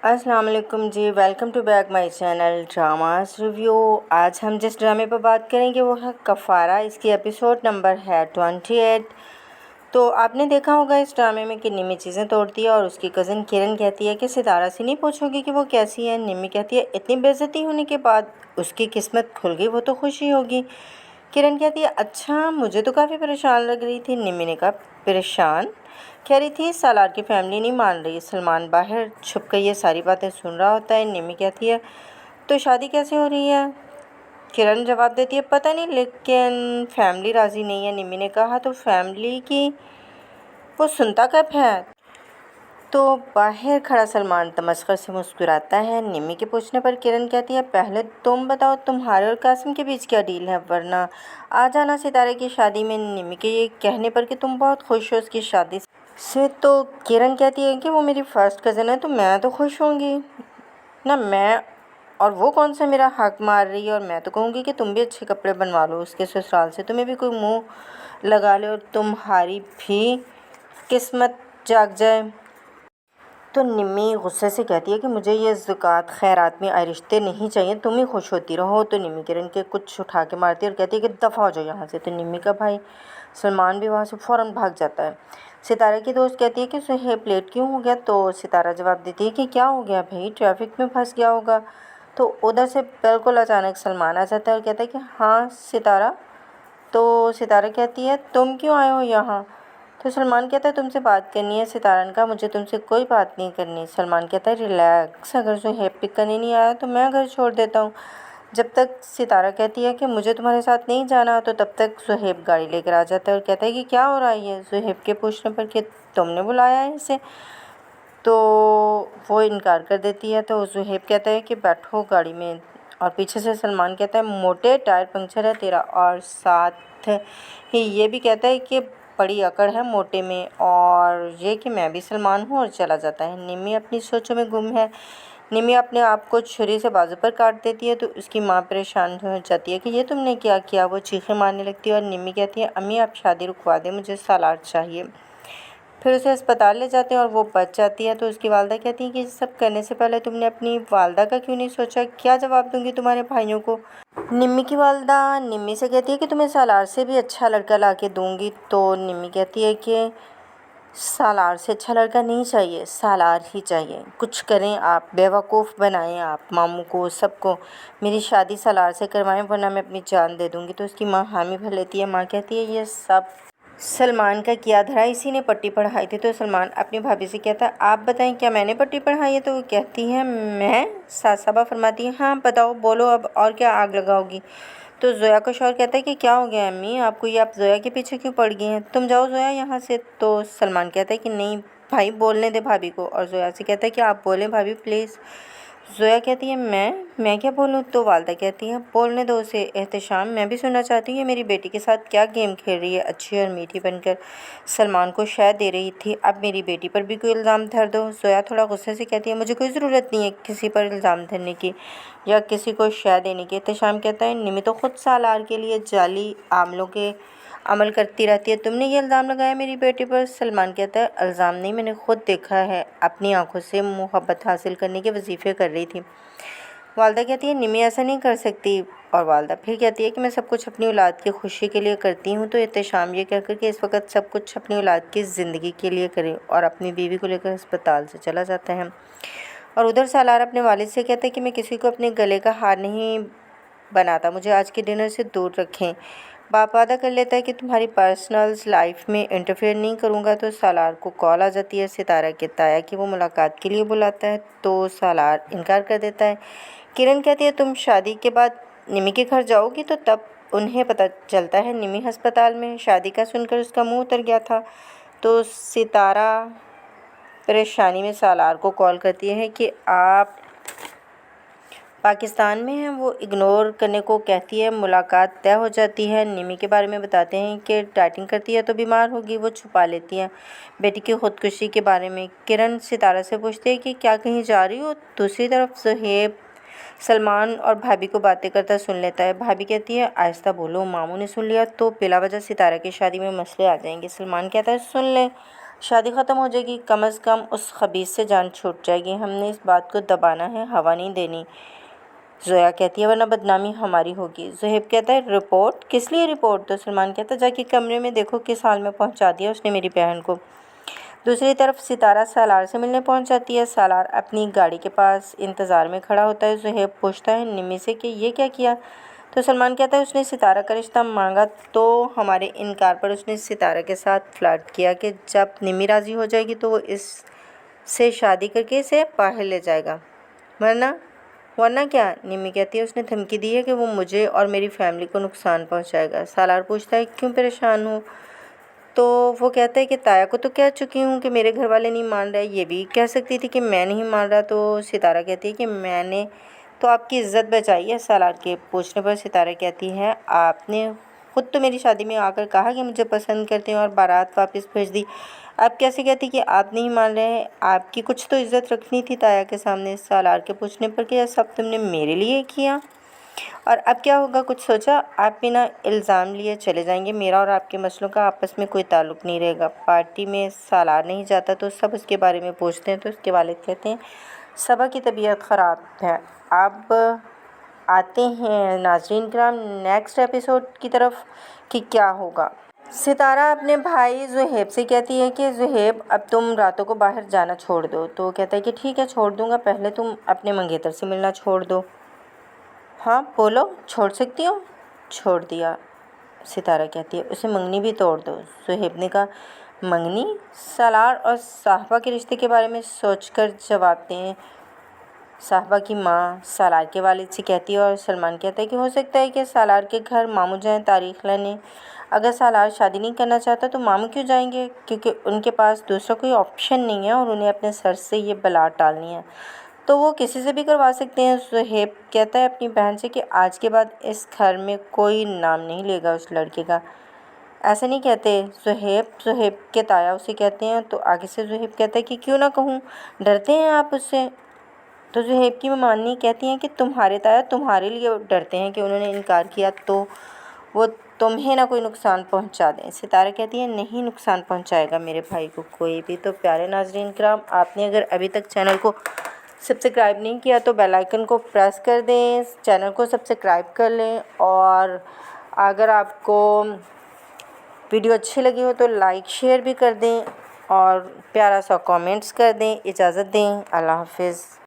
अस्सलाम वालेकुम जी। Welcome to back my channel dramas review. आज हम जिस ड्रामे पर बात करेंगे वो है कफ़ारा। इसकी एपिसोड नंबर है 28। तो आपने देखा होगा इस ड्रामे में कि निम्मी चीज़ें तोड़ती है और उसकी कज़न किरण कहती है कि सितारा से नहीं पूछोगी कि वो कैसी है। निम्मी कहती है इतनी बेइज्जती होने के बाद उसकी किस्मत खुल गई, वो तो खुशी होगी। किरण कहती है अच्छा, मुझे तो काफ़ी परेशान लग रही थी। निम्मी ने कहा परेशान? कह रही थी सालार की फैमिली नहीं मान रही। सलमान बाहर छुप कर ये सारी बातें सुन रहा होता है। निम्मी कहती है तो शादी कैसे हो रही है? किरण जवाब देती है पता नहीं, लेकिन फैमिली राज़ी नहीं है। निम्मी ने कहा तो फैमिली की वो सुनता कब है? तो बाहर खड़ा सलमान तमस्कर से मुस्कुराता है। निम्मी के पूछने पर किरण कहती है पहले तुम बताओ, तुम्हारे और कासिम के बीच क्या डील है, वरना आ जाना सितारे की शादी में। निम्मी के ये कहने पर कि तुम बहुत खुश हो उसकी शादी से, तो किरण कहती है कि वो मेरी फर्स्ट कज़न है तो मैं तो खुश होंगी ना। मैं और वो कौन सा मेरा हक मार रही है? और मैं तो कहूँगी कि तुम भी अच्छे कपड़े बनवा लो उसके ससुराल से, तुम्हें भी कोई मुँह लगा ले और तुम्हारी भी किस्मत जाग जाए। तो निम्मी गुस्से से कहती है कि मुझे ये ज़कात खैरात में आए रिश्ते नहीं चाहिए, तुम ही खुश होती रहो। तो निम्मी किरण के कुछ उठा के मारती है और कहती है कि दफ़ा हो जाओ यहाँ से। तो निम्मी का भाई सलमान भी वहाँ से फ़ौरन भाग जाता है। सितारा की दोस्त कहती है कि सुहेब लेट क्यों हो गया? तो सितारा जवाब देती है कि क्या हो गया भाई, ट्रैफिक में फंस गया होगा। तो उधर से बिल्कुल अचानक सलमान आ जाता है और कहता है कि हाँ सितारा। तो सितारा कहती है तुम क्यों आए हो यहाँ? तो सलमान कहता है तुमसे बात करनी है। सितारा ने कहा मुझे तुमसे कोई बात नहीं करनी। सलमान कहता है रिलैक्स, अगर सुहेब पिक करने नहीं आया तो मैं घर छोड़ देता हूँ। जब तक सितारा कहती है कि मुझे तुम्हारे साथ नहीं जाना, तो तब तक सुहेब गाड़ी लेकर आ जाता है और कहता है कि क्या हो रहा है ये? सुहेब के पूछने पर कि तुमने बुलाया है इसे, तो वो इनकार कर देती है। तो सुहेब कहता है कि बैठो गाड़ी में, और पीछे से सलमान कहता है मोटे टायर पंक्चर है तेरा, और साथ ही ये भी कहता है कि बड़ी अकड़ है मोटे में, और ये कि मैं भी सलमान हूँ, और चला जाता है। निम्मी अपनी सोचों में गुम है। निम्मी अपने आप को छुरी से बाजू पर काट देती है तो उसकी माँ परेशान हो जाती है कि ये तुमने क्या किया। वो चीखें मारने लगती है और निम्मी कहती है अम्मी आप शादी रुकवा दें, मुझे सालार चाहिए। फिर उसे अस्पताल ले जाते हैं और वो बच जाती है। तो उसकी वालदा कहती है कि ये सब करने से पहले तुमने अपनी वालदा का क्यों नहीं सोचा? क्या जवाब दूंगी तुम्हारे भाइयों को? निम्मी की वालदा निम्मी से कहती है कि तुम्हें सालार से भी अच्छा लड़का ला के दूँगी। तो निम्मी कहती है कि सालार से अच्छा लड़का नहीं चाहिए, सालार ही चाहिए। कुछ करें आप, बेवकूफ़ बनाएं आप मामू को, सबको। मेरी शादी सालार से करवाएं वरना मैं अपनी जान दे दूँगी। तो उसकी माँ हामी भर लेती है। माँ कहती है ये सब सलमान का किया धरा, इसी ने पट्टी पढ़ाई थी। तो सलमान अपनी भाभी से कहता है आप बताएं क्या मैंने पट्टी पढ़ाई है? तो वो कहती है मैं? सासाबा फरमाती है हाँ बताओ, बोलो अब और क्या आग लगाओगी? तो जोया को शौहर कहता है कि क्या हो गया अम्मी आपको, ये आप जोया के पीछे क्यों पड़ गई हैं? तुम जाओ जोया यहाँ से। तो सलमान कहता है कि नहीं भाई, बोलने दे भाभी को। और जोया से कहता है कि आप बोलें भाभी प्लीज़। जोया कहती है मैं क्या बोलूँ? तो वालदा कहती है बोलने दो उसे। एहतशाम मैं भी सुनना चाहती हूँ ये मेरी बेटी के साथ क्या गेम खेल रही है, अच्छी और मीठी बनकर सलमान को शय दे रही थी, अब मेरी बेटी पर भी कोई इल्ज़ाम धर दो। जोया थोड़ा गुस्से से कहती है मुझे कोई ज़रूरत नहीं है किसी पर इल्ज़ाम धरने की या किसी को शय देने की। एहतशाम कहता है निमी तो खुद सालार के लिए जाली आमलों के अमल करती रहती है, तुमने ये इल्ज़ाम लगाया मेरी बेटी पर? सलमान कहता है इल्ज़ाम नहीं, मैंने खुद देखा है, अपनी आंखों से मोहब्बत हासिल करने के वजीफ़े कर रही थी। वालदा कहती है निमी ऐसा नहीं कर सकती। और वालदा फिर कहती है कि मैं सब कुछ अपनी औलाद की खुशी के लिए करती हूँ। तो एहतशाम ये कहकर कि इस वक्त सब कुछ अपनी औलाद की ज़िंदगी के लिए करे, और अपनी बीवी को लेकर अस्पताल से चला जाता है। और उधर सालार अपने वालिद से कहता है कि मैं किसी को अपने गले का हार नहीं बनाता, मुझे आज के डिनर से दूर रखें। बाप वादा कर लेता है कि तुम्हारी पर्सनल लाइफ में इंटरफेयर नहीं करूँगा। तो सालार को कॉल आ जाती है सितारा के ताया कि वो मुलाकात के लिए बुलाता है। तो सालार इनकार कर देता है। किरण कहती है तुम शादी के बाद निमी के घर जाओगी? तो तब उन्हें पता चलता है निमी अस्पताल में। शादी का सुनकर उसका मुंह उतर गया था। तो सितारा परेशानी में सालार को कॉल करती है कि आप पाकिस्तान में हैं। वो इग्नोर करने को कहती है। मुलाकात तय हो जाती है। निमी के बारे में बताते हैं कि डाइटिंग करती है तो बीमार होगी, वो छुपा लेती है। बेटी की खुदकुशी के बारे में किरण सितारा से पूछती है कि क्या कहीं जा रही हो? दूसरी तरफ सुहेब सलमान और भाभी को बातें करता सुन लेता है। भाभी कहती है आहिस्ता बोलो, मामू ने सुन लिया तो बिला वजह सितारा की शादी में मसले आ जाएंगे। सलमान कहता है सुन ले, शादी ख़त्म हो जाएगी, कम अज़ कम उस खबीस से जान छूट जाएगी। हमने इस बात को दबाना है, हवा नहीं देनी। ज़ोया कहती है वरना बदनामी हमारी होगी। ज़ुहैब कहता है रिपोर्ट? किस लिए रिपोर्ट? तो सलमान कहता है जाके कमरे में देखो किस हाल में पहुंचा दिया उसने मेरी बहन को। दूसरी तरफ सितारा सालार से मिलने पहुंच जाती है। सालार अपनी गाड़ी के पास इंतज़ार में खड़ा होता है। ज़ुहैब पूछता है निमी से कि ये क्या किया? तो सलमान कहता है उसने सितारा का रिश्ता मांगा तो हमारे इनकार पर उसने सितारा के साथ फ्लर्ट किया कि जब निमी राज़ी हो जाएगी तो वो इससे शादी करके इसे बाहर ले जाएगा, वरना क्या? निमी कहती है उसने धमकी दी है कि वो मुझे और मेरी फैमिली को नुकसान पहुंचाएगा। सालार पूछता है क्यों परेशान हो? तो वो कहता है कि ताया को तो कह चुकी हूँ कि मेरे घर वाले नहीं मान रहे, ये भी कह सकती थी कि मैं नहीं मान रहा। तो सितारा कहती है कि मैंने तो आपकी इज़्ज़त बचाई है। सालार के पूछने पर सितारा कहती है आपने खुद तो मेरी शादी में आकर कहा कि मुझे पसंद करते हैं और बारात वापस भेज दी। आप कैसे कहती कि आप नहीं मान रहे हैं? आपकी कुछ तो इज़्ज़त रखनी थी ताया के सामने। सालार के पूछने पर कि यह सब तुमने मेरे लिए किया और अब क्या होगा, कुछ सोचा? आप बिना इल्ज़ाम लिए चले जाएंगे, मेरा और आपके मसलों का आपस में कोई ताल्लुक़ नहीं रहेगा। पार्टी में सालार नहीं जाता तो सब उसके बारे में पूछते हैं। तो उसके वालिद कहते हैं सबा की तबीयत ख़राब है। अब आते हैं नाज़रीन किराम नेक्स्ट एपिसोड की तरफ कि क्या होगा। सितारा अपने भाई ज़ुहैब से कहती है कि ज़ुहैब अब तुम रातों को बाहर जाना छोड़ दो। तो कहता है कि ठीक है छोड़ दूँगा, पहले तुम अपने मंगेतर से मिलना छोड़ दो। हाँ बोलो, छोड़ सकती हो? छोड़ दिया। सितारा कहती है उसे मंगनी भी तोड़ दो। ज़ुहैब ने कहा मंगनी? सालार और साहबा के रिश्ते के बारे में सोचकर जवाब दें। साहबा की माँ सालार के वालिद से कहती है और सलमान कहता है कि हो सकता है कि सालार के घर मामू जाएं तारीख लेने। अगर सालार शादी नहीं करना चाहता तो मामू क्यों जाएंगे? क्योंकि उनके पास दूसरा कोई ऑप्शन नहीं है और उन्हें अपने सर से ये बला टालनी है, तो वो किसी से भी करवा सकते हैं। ज़ुहैब कहता है अपनी बहन से कि आज के बाद इस घर में कोई नाम नहीं लेगा उस लड़के का। ऐसे नहीं कहते ज़ुहैब के ताया उसे कहते हैं। तो आगे से ज़ुहैब कहता है कि क्यों ना कहूँ, डरते हैं आप उससे? तो ज़ुहैब की ममानी कहती हैं कि तुम्हारे ताया तुम्हारे लिए डरते हैं कि उन्होंने इनकार किया तो वो तुम्हें ना कोई नुकसान पहुंचा दें। सितारा कहती है नहीं नुकसान पहुंचाएगा मेरे भाई को कोई भी। तो प्यारे नाज़रीन किराम, आपने अगर अभी तक चैनल को सब्सक्राइब नहीं किया तो बेल आइकन को प्रेस कर दें, चैनल को सब्सक्राइब कर लें और अगर आपको वीडियो अच्छी लगी हो तो लाइक शेयर भी कर दें और प्यारा सा कमेंट्स कर दें। इजाज़त दें, अल्लाह हाफ़िज़।